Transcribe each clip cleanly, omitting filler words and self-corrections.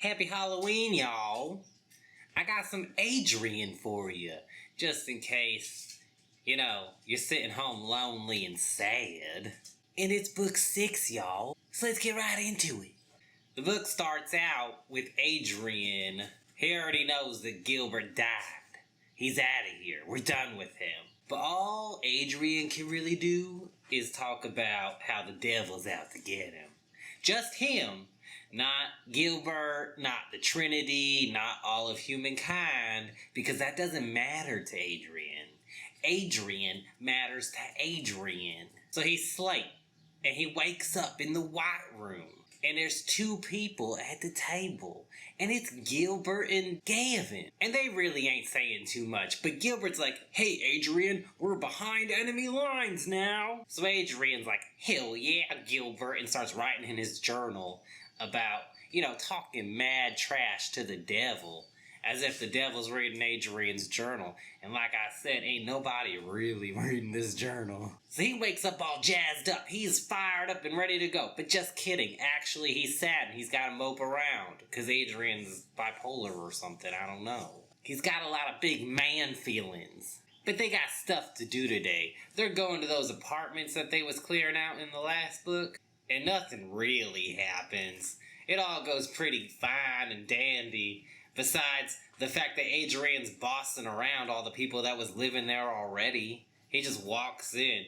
Happy Halloween, y'all. I got some Adrian for you, just in case, you're sitting home lonely and sad. And it's book 6, y'all. So let's get right into it. The book starts out with Adrian. He already knows that Gilbert died. He's out of here. We're done with him. But all Adrian can really do is talk about how the devil's out to get him. Just him. Not Gilbert, not the Trinity, not all of humankind, because that doesn't matter to Adrian. Adrian matters to Adrian. So he's Slate, and he wakes up in the White Room, and there's 2 people at the table, and it's Gilbert and Gavin. And they really ain't saying too much, but Gilbert's like, "Hey Adrian, we're behind enemy lines now." So Adrian's like, "Hell yeah, Gilbert," and starts writing in his journal about, talking mad trash to the devil, as if the devil's reading Adrian's journal. And like I said, ain't nobody really reading this journal. So he wakes up all jazzed up. He's fired up and ready to go. But just kidding. Actually, he's sad and he's got to mope around because Adrian's bipolar or something. I don't know. He's got a lot of big man feelings. But they got stuff to do today. They're going to those apartments that they was clearing out in the last book. And nothing really happens. It all goes pretty fine and dandy. Besides the fact that Adrian's bossing around all the people that was living there already. He just walks in,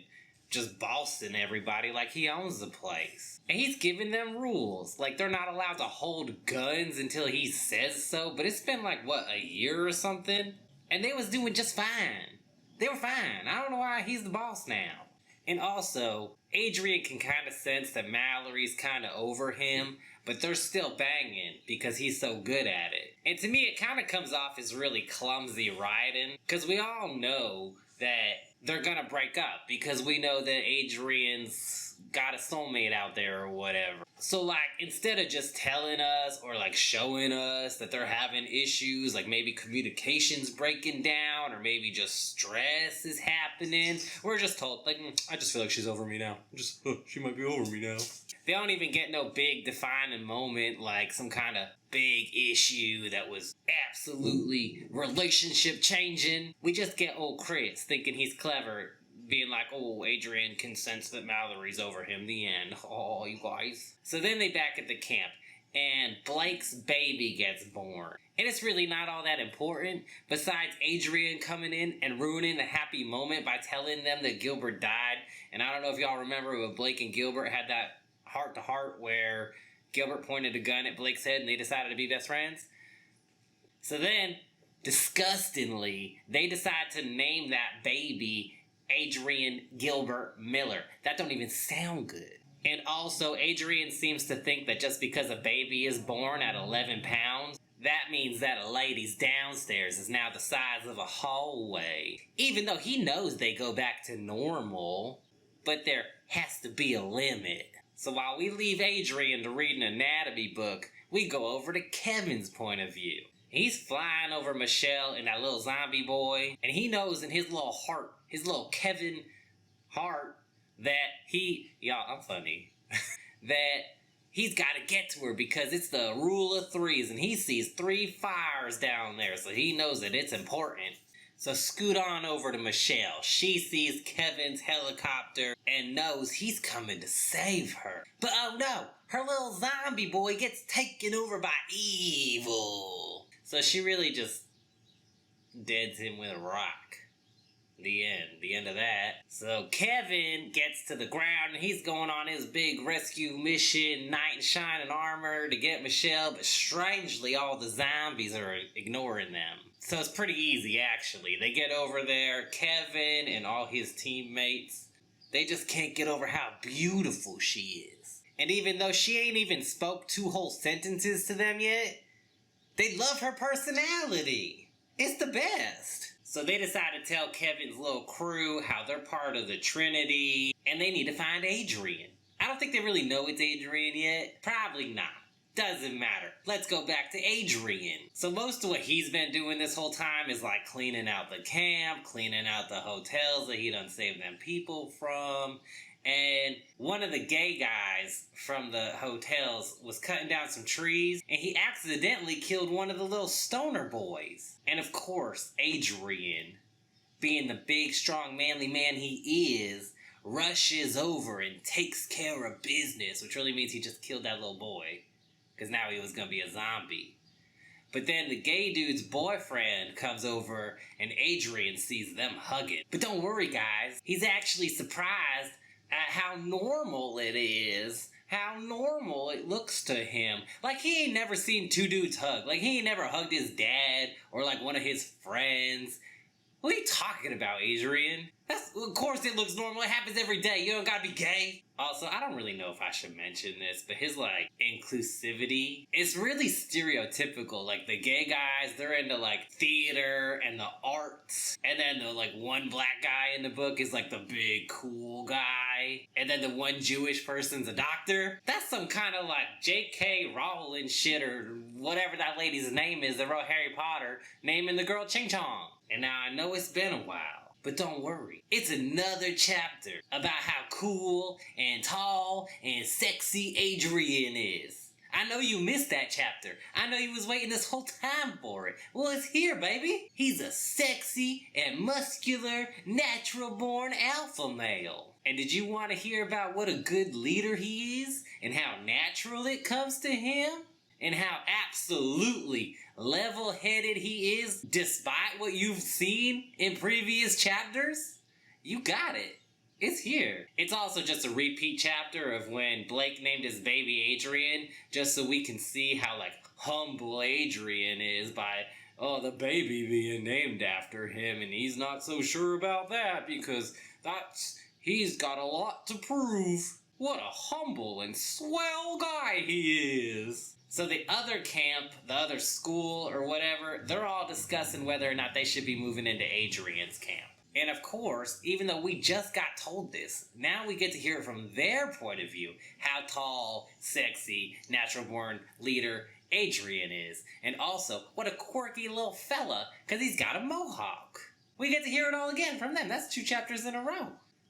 just bossing everybody like he owns the place. And he's giving them rules. Like they're not allowed to hold guns until he says so. But it's been a year or something? And they was doing just fine. They were fine. I don't know why he's the boss now. And also, Adrian can kind of sense that Mallory's kind of over him, but they're still banging because he's so good at it. And to me, it kind of comes off as really clumsy writing, because we all know that they're gonna break up, because we know that Adrian's got a soulmate out there or whatever. So instead of just telling us or showing us that they're having issues, maybe communication's breaking down or maybe just stress is happening, we're just told, I just feel like she's over me now. She might be over me now. They don't even get no big defining moment, like some kind of big issue that was absolutely relationship changing. We just get old Chris thinking he's clever, being like, "Oh, Adrian can sense that Mallory's over him." The end. Oh, you guys. So then they back at the camp, and Blake's baby gets born. And it's really not all that important, besides Adrian coming in and ruining the happy moment by telling them that Gilbert died. And I don't know if y'all remember, but Blake and Gilbert had that heart-to-heart where Gilbert pointed a gun at Blake's head and they decided to be best friends. So then, disgustingly, they decide to name that baby Adrian Gilbert Miller. That don't even sound good. And also, Adrian seems to think that just because a baby is born at 11 pounds, that means that a lady's downstairs is now the size of a hallway. Even though he knows they go back to normal, but there has to be a limit. So while we leave Adrian to read an anatomy book, we go over to Kevin's point of view. He's flying over Michelle and that little zombie boy, and he knows in his little heart, his little Kevin heart, that I'm funny, that he's got to get to her because it's the rule of 3s, and he sees 3 fires down there, so he knows that it's important. So scoot on over to Michelle. She sees Kevin's helicopter and knows he's coming to save her. But oh no, her little zombie boy gets taken over by evil. So she really just deads him with a rock. The end of that. So Kevin gets to the ground and he's going on his big rescue mission, knight in shining armor, to get Michelle, but strangely all the zombies are ignoring them. So it's pretty easy, actually. They get over there, Kevin and all his teammates, they just can't get over how beautiful she is. And even though she ain't even spoke 2 whole sentences to them yet, they love her personality. It's the best. So they decide to tell Kevin's little crew how they're part of the Trinity, and they need to find Adrian. I don't think they really know it's Adrian yet. Probably not. Doesn't matter. Let's go back to Adrian. So most of what he's been doing this whole time is cleaning out the camp, cleaning out the hotels that he done saved them people from, and one of the gay guys from the hotels was cutting down some trees, and he accidentally killed one of the little stoner boys. And of course, Adrian, being the big, strong, manly man he is, rushes over and takes care of business, which really means he just killed that little boy, because now he was going to be a zombie. But then the gay dude's boyfriend comes over and Adrian sees them hugging. But don't worry, guys. He's actually surprised at how normal it is. How normal it looks to him. Like, he ain't never seen two dudes hug. Like, he ain't never hugged his dad or, like, one of his friends. What are you talking about, Adrian? Of course it looks normal. It happens every day. You don't gotta be gay. Also, I don't really know if I should mention this, but his, like, inclusivity is really stereotypical. Like, the gay guys, they're into, like, theater and the arts. And then the, like, one black guy in the book is, like, the big, cool guy. And then the one Jewish person's a doctor. That's some kind of, like, J.K. Rowling shit or whatever that lady's name is that wrote Harry Potter, naming the girl Ching Chong. And now I know it's been a while. But don't worry, it's another chapter about how cool and tall and sexy Adrian is. I know you missed that chapter. I know you was waiting this whole time for it. Well, it's here, baby. He's a sexy and muscular, natural-born alpha male. And did you want to hear about what a good leader he is? And how natural it comes to him? And how absolutely level-headed he is despite what you've seen in previous chapters? You got it. It's here. It's also just a repeat chapter of when Blake named his baby Adrian, just so we can see how, like, humble Adrian is by, the baby being named after him, and he's not so sure about that because he's got a lot to prove. What a humble and swell guy he is. So the other camp, the other school or whatever, they're all discussing whether or not they should be moving into Adrian's camp. And of course, even though we just got told this, now we get to hear it from their point of view, how tall, sexy, natural-born leader Adrian is. And also, what a quirky little fella, because he's got a mohawk. We get to hear it all again from them. That's 2 chapters in a row.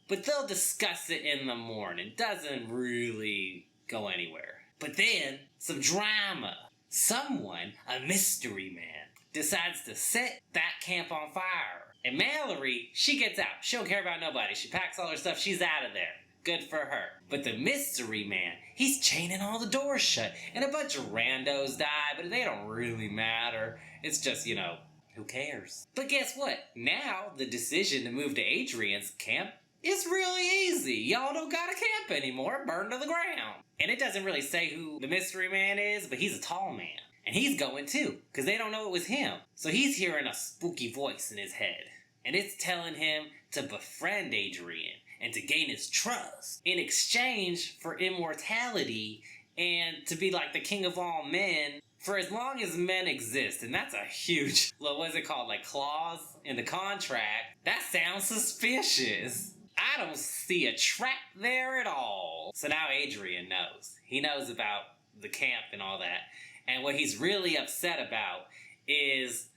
But they'll discuss it in the morning. Doesn't really go anywhere. But then, some drama. Someone, a mystery man, decides to set that camp on fire. And Mallory, she gets out. She don't care about nobody. She packs all her stuff. She's out of there. Good for her. But the mystery man, he's chaining all the doors shut. And a bunch of randos die, but they don't really matter. It's just, who cares? But guess what? Now, the decision to move to Adrian's camp is really easy. Y'all don't got a camp anymore. Burned to the ground. And it doesn't really say who the mystery man is, but he's a tall man. And he's going too, because they don't know it was him. So he's hearing a spooky voice in his head. And it's telling him to befriend Adrian and to gain his trust in exchange for immortality and to be like the king of all men for as long as men exist. And that's a huge, what's it called, like clause in the contract. That sounds suspicious. I don't see a trap there at all. So now Adrian knows. He knows about the camp and all that. And what he's really upset about is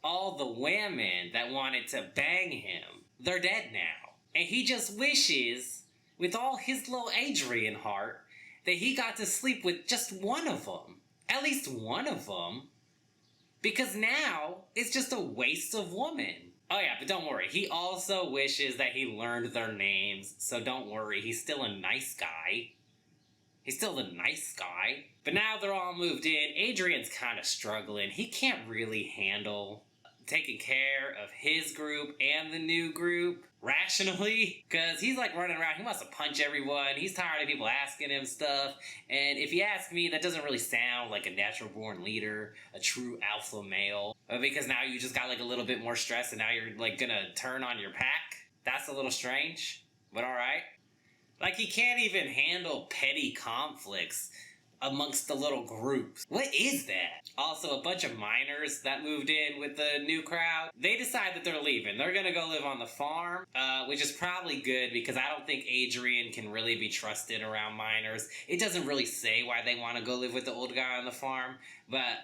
all the women that wanted to bang him. They're dead now. And he just wishes, with all his little Adrian heart, that he got to sleep with just one of them. At least one of them. Because now, it's just a waste of women. Oh yeah, but don't worry. He also wishes that he learned their names, so don't worry. He's still a nice guy. He's still the nice guy. But now they're all moved in. Adrian's kind of struggling. He can't really handle taking care of his group and the new group rationally, because he's like running around. He wants to punch everyone. He's tired of people asking him stuff. And if you ask me, that doesn't really sound like a natural born leader, a true alpha male. Because now you just got like a little bit more stress and now you're like gonna turn on your pack. That's a little strange, but alright. Like, he can't even handle petty conflicts amongst the little groups. What is that? Also, a bunch of miners that moved in with the new crowd, they decide that they're leaving. They're gonna go live on the farm, which is probably good because I don't think Adrian can really be trusted around miners. It doesn't really say why they want to go live with the old guy on the farm, but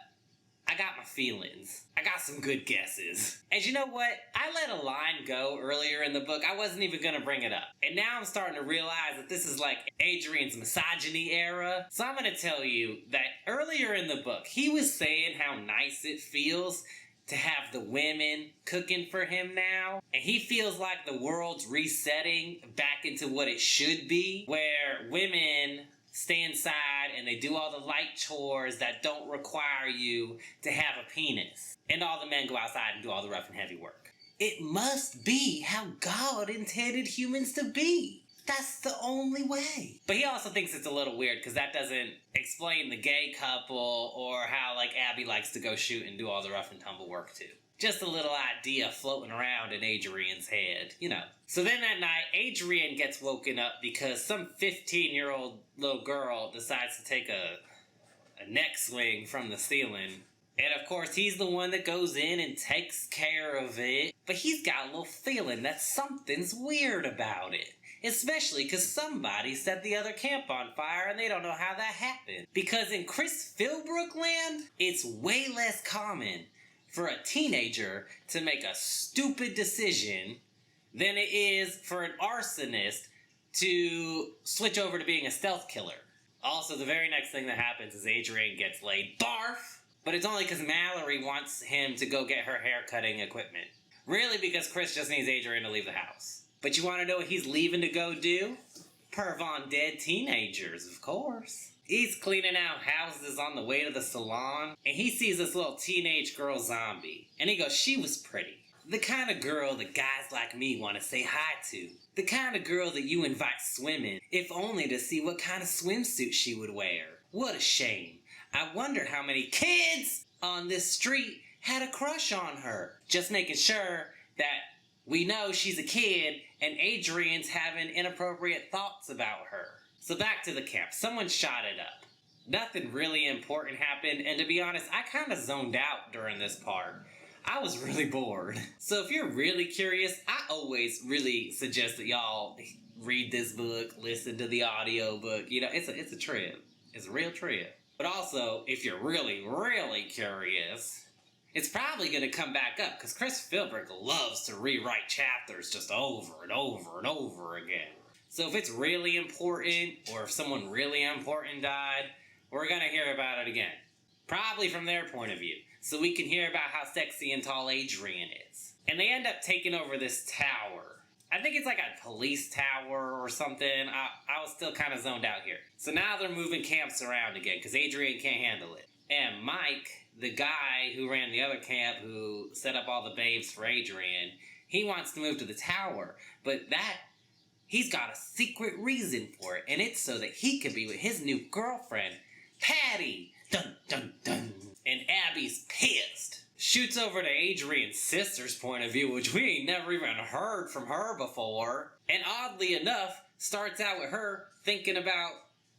I got my feelings. I got some good guesses. And you know what? I let a line go earlier in the book. I wasn't even gonna bring it up. And now I'm starting to realize that this is like Adrian's misogyny era. So I'm gonna tell you that earlier in the book, he was saying how nice it feels to have the women cooking for him now. And he feels like the world's resetting back into what it should be, where women stay inside and they do all the light chores that don't require you to have a penis. And all the men go outside and do all the rough and heavy work. It must be how God intended humans to be. That's the only way. But he also thinks it's a little weird because that doesn't explain the gay couple or how like Abby likes to go shoot and do all the rough and tumble work too. Just a little idea floating around in Adrian's head, you know. So then that night, Adrian gets woken up because some 15-year-old little girl decides to take a neck swing from the ceiling. And of course, he's the one that goes in and takes care of it. But he's got a little feeling that something's weird about it. Especially because somebody set the other camp on fire and they don't know how that happened. Because in Philbrook land, it's way less common for a teenager to make a stupid decision than it is for an arsonist to switch over to being a stealth killer. Also, the very next thing that happens is Adrian gets laid. Barf! But it's only because Mallory wants him to go get her hair cutting equipment. Really because Chris just needs Adrian to leave the house. But you want to know what he's leaving to go do? Perv on dead teenagers, of course. He's cleaning out houses on the way to the salon, and he sees this little teenage girl zombie. And he goes, she was pretty. The kind of girl that guys like me want to say hi to. The kind of girl that you invite swimming, if only to see what kind of swimsuit she would wear. What a shame. I wonder how many kids on this street had a crush on her. Just making sure that we know she's a kid and Adrian's having inappropriate thoughts about her. So back to the camp. Someone shot it up. Nothing really important happened, and to be honest, I kind of zoned out during this part. I was really bored. So if you're really curious, I always really suggest that y'all read this book, listen to the audio book. You know, it's a trip. It's a real trip. But also, if you're really, really curious, it's probably going to come back up because Philbrook loves to rewrite chapters just over and over and over again. So if it's really important, or if someone really important died, we're going to hear about it again. Probably from their point of view. So we can hear about how sexy and tall Adrian is. And they end up taking over this tower. I think it's like a police tower or something. I was still kind of zoned out here. So now they're moving camps around again because Adrian can't handle it. And Mike, the guy who ran the other camp who set up all the babes for Adrian, he wants to move to the tower. But he's got a secret reason for it. And it's so that he can be with his new girlfriend, Patty. Dun, dun, dun. And Abby's pissed. Shoots over to Adrian's sister's point of view, which we ain't never even heard from her before. And oddly enough, starts out with her thinking about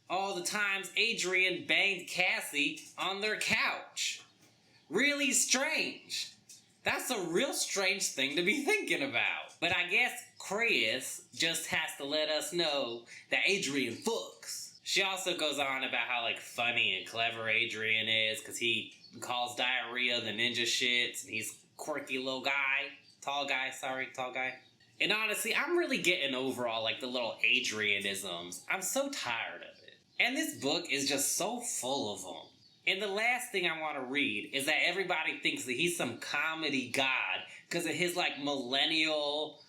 all the times Adrian banged Cassie on their couch. Really strange. That's a real strange thing to be thinking about. But I guess Chris just has to let us know that Adrian fucks. She also goes on about how funny and clever Adrian is because he calls diarrhea the ninja shits and he's quirky little guy. Tall guy. And honestly, I'm really getting over all the little Adrianisms. I'm so tired of it. And this book is just so full of them. And the last thing I want to read is that everybody thinks that he's some comedy god because of his millennial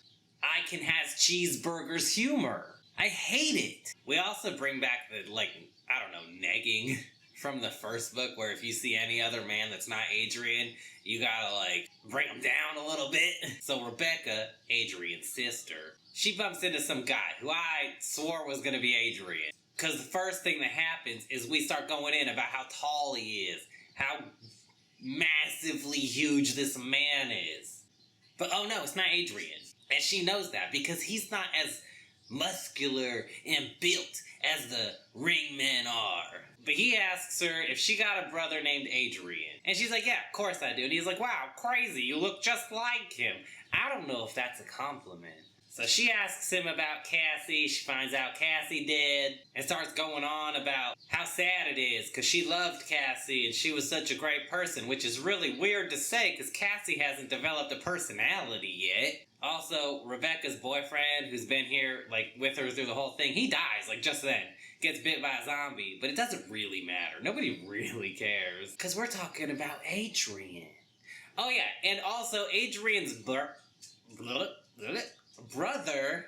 I can has cheeseburgers humor. I hate it. We also bring back the negging from the first book where if you see any other man that's not Adrian, you gotta bring him down a little bit. So Rebecca, Adrian's sister, she bumps into some guy who I swore was gonna be Adrian. Because the first thing that happens is we start going in about how tall he is, how massively huge this man is. But oh no, it's not Adrian. And she knows that because he's not as muscular and built as the ring men are. But he asks her if she got a brother named Adrian. And she's like, yeah, of course I do. And he's like, wow, crazy, you look just like him. I don't know if that's a compliment. So she asks him about Cassie. She finds out Cassie dead and starts going on about how sad it is because she loved Cassie and she was such a great person, which is really weird to say because Cassie hasn't developed a personality yet. Also, Rebecca's boyfriend, who's been here like with her through the whole thing, he dies like just then. Gets bit by a zombie, but it doesn't really matter. Nobody really cares because we're talking about Adrian. Oh yeah, and also Adrian's brother,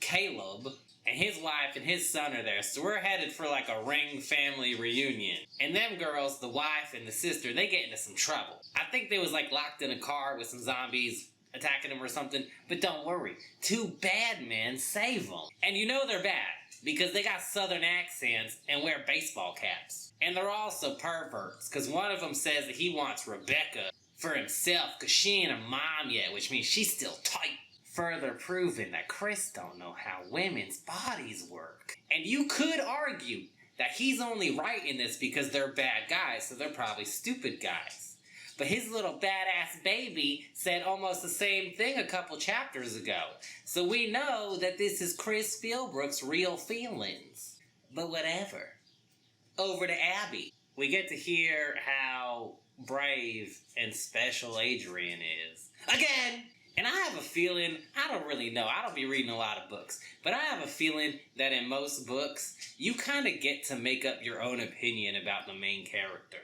Caleb, and his wife and his son are there, so we're headed for like a ring family reunion. And them girls, the wife and the sister, they get into some trouble. I think they was like locked in a car with some zombies attacking them or something, but don't worry, two bad men save them. And you know they're bad, because they got southern accents and wear baseball caps. And they're also perverts, because one of them says that he wants Rebecca for himself, because she ain't a mom yet, which means she's still tight. Further proving that Chris don't know how women's bodies work. And you could argue that he's only right in this because they're bad guys, so they're probably stupid guys. But his little badass baby said almost the same thing a couple chapters ago. So we know that this is Chris Philbrook's real feelings. But whatever. Over to Abby. We get to hear how brave and special Adrian is. Again! And I have a feeling, I don't really know, I don't be reading a lot of books, but I have a feeling that in most books, you kind of get to make up your own opinion about the main character.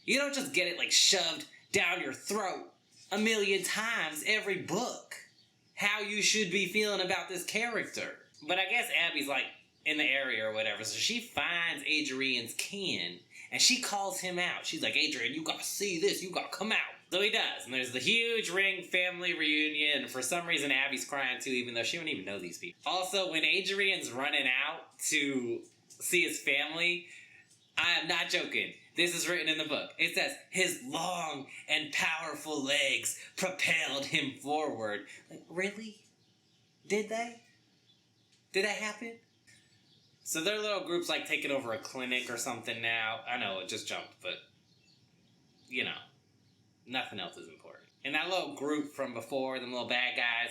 You don't just get it like shoved down your throat a million times every book, how you should be feeling about this character. But I guess Abby's like in the area or whatever, so she finds Adrian's kin, and she calls him out. She's like, Adrian, you gotta see this, you gotta come out. So he does, and there's the huge ring family reunion, and for some reason Abby's crying too, even though she don't even know these people. Also, when Adrian's running out to see his family, I am not joking, this is written in the book. It says, his long and powerful legs propelled him forward. Like, really? Did they? Did that happen? So their little group's like taking over a clinic or something now. I know, it just jumped, but, you know. Nothing else is important. And that little group from before, them little bad guys,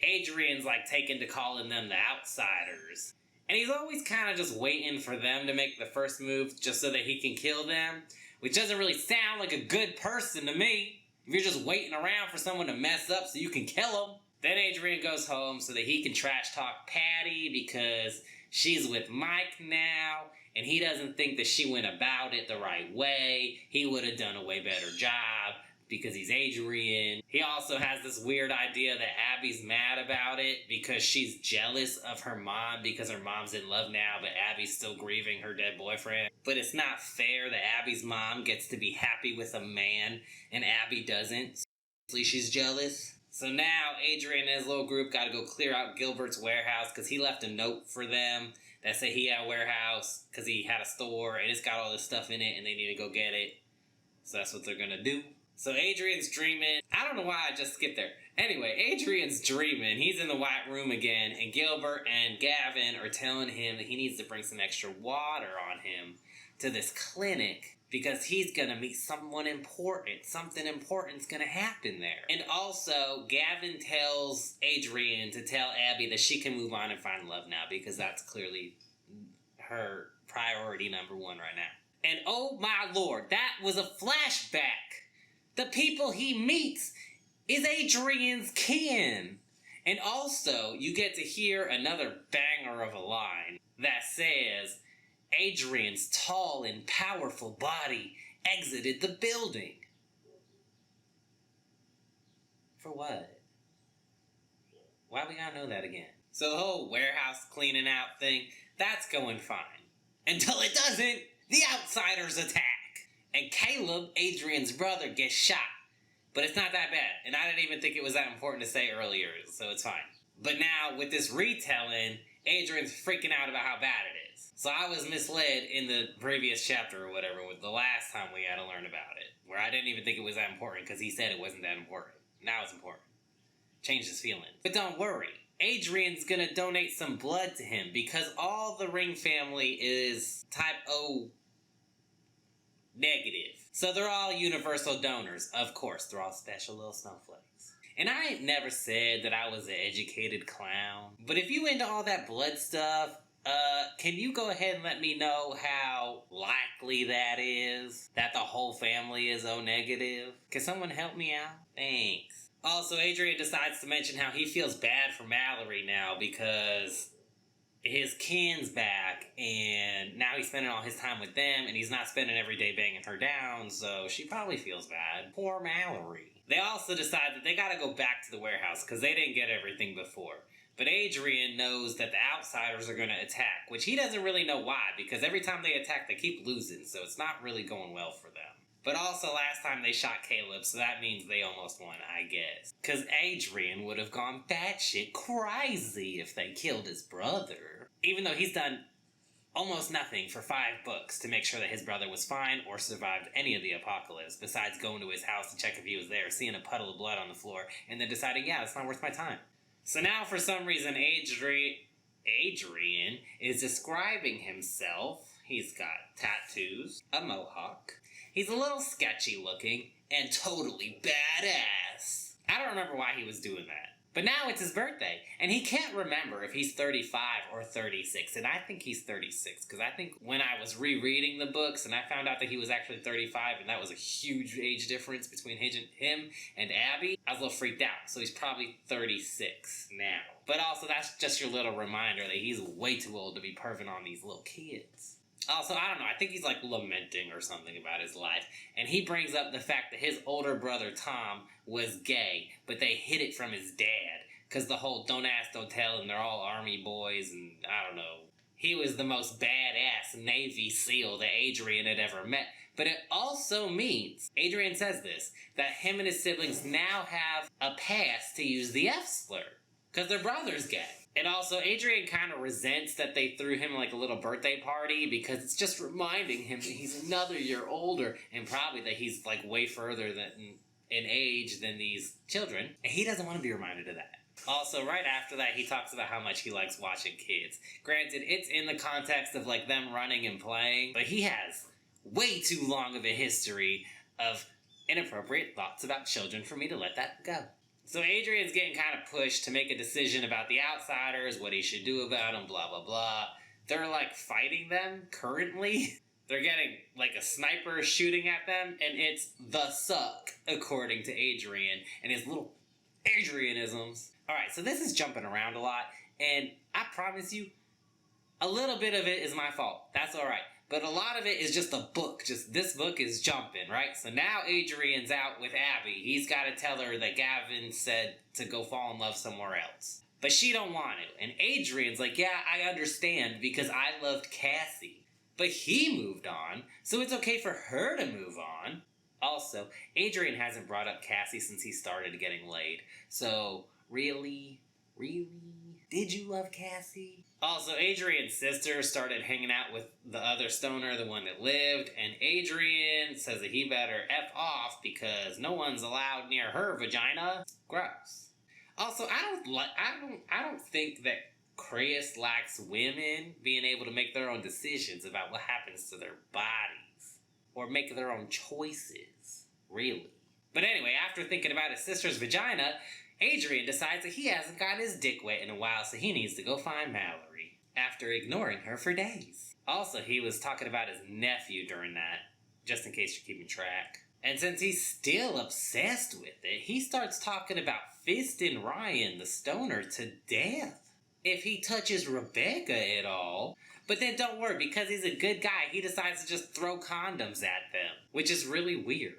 Adrian's like taken to calling them the outsiders. And he's always kind of just waiting for them to make the first move just so that he can kill them, which doesn't really sound like a good person to me. If you're just waiting around for someone to mess up so you can kill them. Then Adrian goes home so that he can trash talk Patty because she's with Mike now. And he doesn't think that she went about it the right way. He would have done a way better job because he's Adrian. He also has this weird idea that Abby's mad about it because she's jealous of her mom because her mom's in love now, but Abby's still grieving her dead boyfriend. But it's not fair that Abby's mom gets to be happy with a man and Abby doesn't. So she's jealous. So now Adrian and his little group got to go clear out Gilbert's warehouse because he left a note for them that said he had a warehouse because he had a store and it's got all this stuff in it and they need to go get it. So that's what they're going to do. So Adrian's dreaming. I don't know why I just skipped there. Anyway, Adrian's dreaming. He's in the white room again and Gilbert and Gavin are telling him that he needs to bring some extra water on him to this clinic because he's going to meet someone important. Something important's going to happen there. And also, Gavin tells Adrian to tell Abby that she can move on and find love now because that's clearly her priority number one right now. And oh my lord, that was a flashback. The people he meets is Adrian's kin. And also, you get to hear another banger of a line that says, Adrian's tall and powerful body exited the building. For what? Why we gotta know that again? So the whole warehouse cleaning out thing, that's going fine. Until it doesn't, the outsiders attack. And Caleb, Adrian's brother, gets shot. But it's not that bad, and I didn't even think it was that important to say earlier, so it's fine. But now, with this retelling, Adrian's freaking out about how bad it is. So I was misled in the previous chapter or whatever, with the last time we had to learn about it, where I didn't even think it was that important because he said it wasn't that important. Now it's important. Changed his feelings. But don't worry, Adrian's gonna donate some blood to him because all the Ring family is type O negative. So they're all universal donors. Of course, they're all special little snowflakes. And I ain't never said that I was an educated clown. But if you into all that blood stuff, can you go ahead and let me know how likely that is? That the whole family is O negative? Can someone help me out? Thanks. Also, Adrian decides to mention how he feels bad for Mallory now because his kin's back, and now he's spending all his time with them, and he's not spending every day banging her down, so she probably feels bad. Poor Mallory. They also decide that they gotta go back to the warehouse, because they didn't get everything before. But Adrian knows that the outsiders are gonna attack, which he doesn't really know why, because every time they attack, they keep losing, so it's not really going well for them. But also, last time they shot Caleb, so that means they almost won, I guess. Because Adrian would have gone batshit crazy if they killed his brother. Even though he's done almost nothing for 5 books to make sure that his brother was fine or survived any of the apocalypse, besides going to his house to check if he was there, seeing a puddle of blood on the floor, and then deciding, yeah, it's not worth my time. So now, for some reason, Adrian is describing himself. He's got tattoos, a mohawk. He's a little sketchy looking and totally badass. I don't remember why he was doing that. But now it's his birthday, and he can't remember if he's 35 or 36, and I think he's 36, because I think when I was rereading the books and I found out that he was actually 35, and that was a huge age difference between him and Abby, I was a little freaked out, so he's probably 36 now. But also, that's just your little reminder that he's way too old to be perving on these little kids. Also, I don't know, I think he's like lamenting or something about his life. And he brings up the fact that his older brother, Tom, was gay, but they hid it from his dad. Because the whole don't ask, don't tell, and they're all army boys, and I don't know. He was the most badass Navy SEAL that Adrian had ever met. But it also means, Adrian says this, that him and his siblings now have a pass to use the F slur. Because their brother's gay. And also, Adrian kind of resents that they threw him like a little birthday party because it's just reminding him that he's another year older and probably that he's like way further than in age than these children. And he doesn't want to be reminded of that. Also, right after that, he talks about how much he likes watching kids. Granted, it's in the context of like them running and playing, but he has way too long of a history of inappropriate thoughts about children for me to let that go. So Adrian's getting kind of pushed to make a decision about the outsiders, what he should do about them, blah, blah, blah. They're, like, fighting them currently. They're getting, like, a sniper shooting at them, and it's the suck, according to Adrian and his little Adrianisms. Alright, so this is jumping around a lot, and I promise you, a little bit of it is my fault. That's alright. But a lot of it is just a book. Just this book is jumping, right? So now Adrian's out with Abby. He's got to tell her that Gavin said to go fall in love somewhere else. But she don't want to. And Adrian's like, yeah, I understand because I loved Cassie. But he moved on, so it's okay for her to move on. Also, Adrian hasn't brought up Cassie since he started getting laid. So, really? Did you love Cassie? Also, Adrian's sister started hanging out with the other stoner, the one that lived, and Adrian says that he better F off because no one's allowed near her vagina. Gross. Also, I don't think that Chris likes women being able to make their own decisions about what happens to their bodies or make their own choices. Really. But anyway, after thinking about his sister's vagina, Adrian decides that he hasn't gotten his dick wet in a while, so he needs to go find Mallory, after ignoring her for days. Also, he was talking about his nephew during that, just in case you're keeping track. And since he's still obsessed with it, he starts talking about fisting Ryan, the stoner, to death if he touches Rebecca at all. But then don't worry, because he's a good guy, he decides to just throw condoms at them, which is really weird.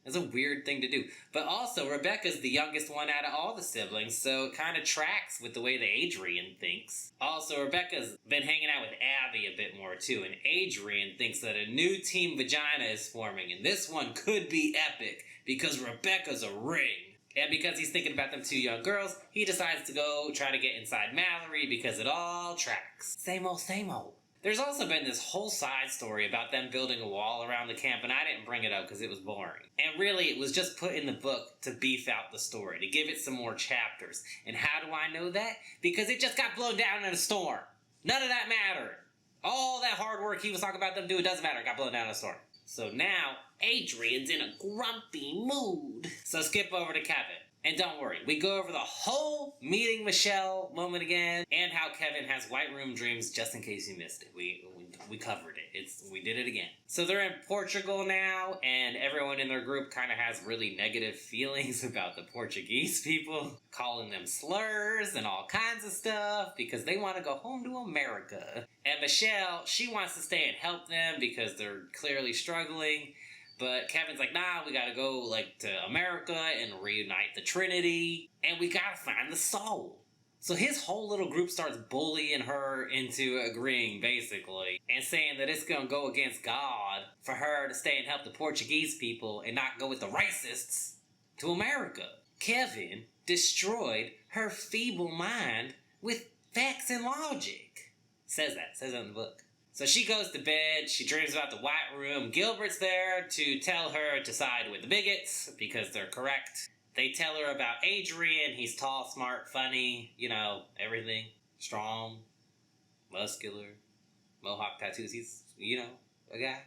It's a weird thing to do. But also, Rebecca's the youngest one out of all the siblings, so it kind of tracks with the way that Adrian thinks. Also, Rebecca's been hanging out with Abby a bit more, too, and Adrian thinks that a new Team Vagina is forming, and this one could be epic, because Rebecca's a ring. And because he's thinking about them 2 young girls, he decides to go try to get inside Mallory, because it all tracks. Same old, same old. There's also been this whole side story about them building a wall around the camp, and I didn't bring it up because it was boring. And really, it was just put in the book to beef out the story, to give it some more chapters. And how do I know that? Because it just got blown down in a storm. None of that mattered. All that hard work he was talking about them doing doesn't matter. It got blown down in a storm. So now, Adrian's in a grumpy mood. So skip over to Kevin. And don't worry, we go over the whole meeting Michelle moment again, and how Kevin has white room dreams, just in case you missed it. We covered it. We did it again. So they're in Portugal now, and everyone in their group kind of has really negative feelings about the Portuguese people, calling them slurs and all kinds of stuff, because they want to go home to America. And Michelle, she wants to stay and help them because they're clearly struggling. But Kevin's like, nah, we gotta go, to America and reunite the Trinity. And we gotta find the soul. So his whole little group starts bullying her into agreeing, basically. And saying that it's gonna go against God for her to stay and help the Portuguese people and not go with the racists to America. Kevin destroyed her feeble mind with facts and logic. Says it in the book. So she goes to bed, she dreams about the White Room. Gilbert's there to tell her to side with the bigots, because they're correct. They tell her about Adrian. He's tall, smart, funny, everything. Strong, muscular, mohawk tattoos. He's, a guy.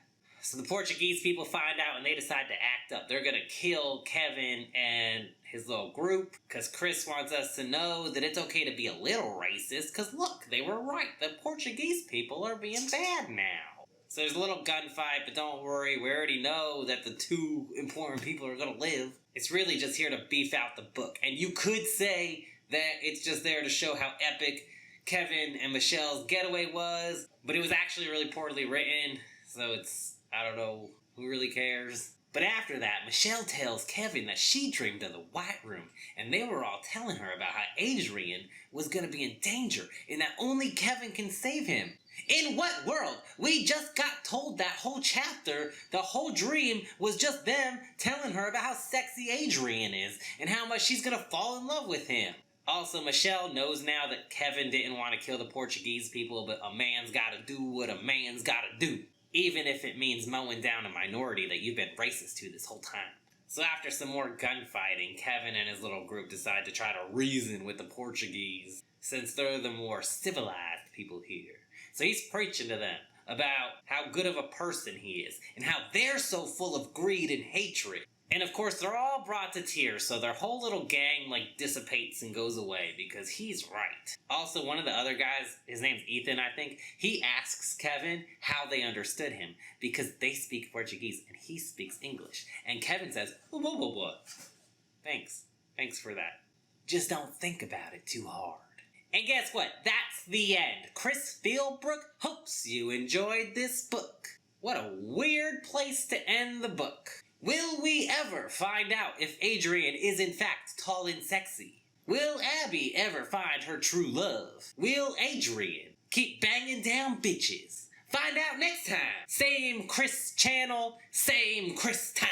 So the Portuguese people find out and they decide to act up. They're gonna kill Kevin and his little group, because Chris wants us to know that it's okay to be a little racist, because look, they were right. The Portuguese people are being bad now. So there's a little gunfight, but don't worry, we already know that the two important people are gonna live. It's really just here to beef out the book. And you could say that it's just there to show how epic Kevin and Michelle's getaway was, but it was actually really poorly written, so I don't know, who really cares? But after that, Michelle tells Kevin that she dreamed of the White Room, and they were all telling her about how Adrian was gonna be in danger, and that only Kevin can save him. In what world? We just got told that whole chapter, the whole dream, was just them telling her about how sexy Adrian is, and how much she's gonna fall in love with him. Also, Michelle knows now that Kevin didn't want to kill the Portuguese people, but a man's gotta do what a man's gotta do. Even if it means mowing down a minority that you've been racist to this whole time. So after some more gunfighting, Kevin and his little group decide to try to reason with the Portuguese, since they're the more civilized people here. So he's preaching to them about how good of a person he is, and how they're so full of greed and hatred. And of course, they're all brought to tears, so their whole little gang, dissipates and goes away, because he's right. Also, one of the other guys, his name's Ethan, I think, he asks Kevin how they understood him, because they speak Portuguese, and he speaks English. And Kevin says, whoa. Thanks for that. Just don't think about it too hard. And guess what? That's the end. Chris Philbrook hopes you enjoyed this book. What a weird place to end the book. Will we ever find out if Adrian is in fact tall and sexy? Will Abby ever find her true love? Will Adrian keep banging down bitches? Find out next time. Same Chris channel, same Chris time.